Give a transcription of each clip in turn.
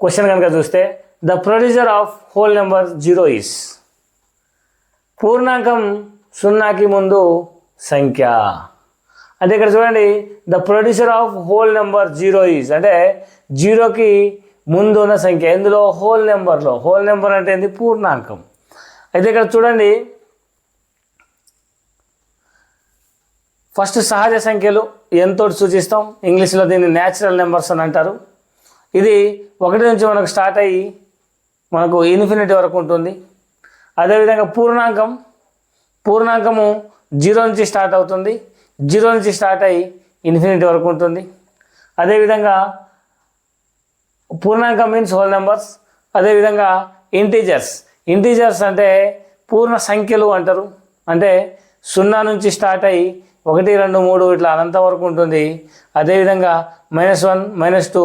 Question కనుక చూస్తే the producer of whole number 0 is, పూర్ణాంకం సున్నాకి ముందు సంఖ్య. అంటే ఇక్కడ చూడండి, the producer of whole number 0 is అంటే 0కి ముందు ఉన్న సంఖ్య. ఇందులో హోల్ నెంబర్లో, హోల్ నెంబర్ అంటే ఏంది? పూర్ణాంకం. అయితే ఇక్కడ చూడండి, ఫస్ట్ సహజ సంఖ్యలు ఎంతో సూచిస్తాం. ఇంగ్లీష్లో దీన్ని న్యాచురల్ నెంబర్స్ అని అంటారు. ఇది 1 నుంచి మనకు స్టార్ట్ అయ్యి మనకు ఇన్ఫినిటీ వరకు ఉంటుంది. అదేవిధంగా పూర్ణాంకము 0 నుంచి స్టార్ట్ అవుతుంది, 0 నుంచి స్టార్ట్ అయ్యి ఇన్ఫినిటీ వరకు ఉంటుంది. అదేవిధంగా పూర్ణాంకం మీన్స్ హోల్ నెంబర్స్. అదేవిధంగా ఇంటీజర్స్ అంటే పూర్ణ సంఖ్యలు అంటారు. అంటే 0 నుంచి స్టార్ట్ అయ్యి 1, 2, 3 ఇట్లా అనంత వరకు ఉంటుంది. అదేవిధంగా -1, -2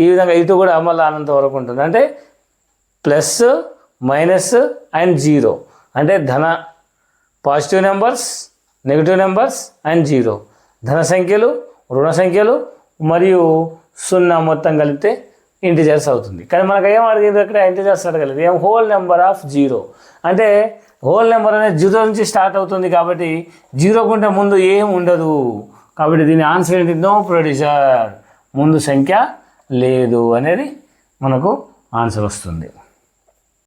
ఈ విధంగా ఇటు కూడా మళ్ళీ అనంత వరకు ఉంటుంది. అంటే ప్లస్, మైనస్ అండ్ 0 అంటే positive numbers, negative numbers and 0, ధన సంఖ్యలు, రుణ సంఖ్యలు మరియు 0 మొత్తం కలిపితే ఇంటిజర్స్ అవుతుంది. కానీ మనకు ఏం అడిగింది ఇక్కడ? ఇంటిజర్స్ అడగలేదు. ఏం? హోల్ నెంబర్ ఆఫ్ 0 అంటే హోల్ నెంబర్ అనేది 0 నుంచి స్టార్ట్ అవుతుంది కాబట్టి 0 కంటే ముందు ఏం ఉండదు. కాబట్టి దీని ఆన్సర్ ఏంటి? నో ప్రొడ్యూసర్, ముందు సంఖ్య లేదు అనేది మనకు ఆన్సర్ వస్తుంది.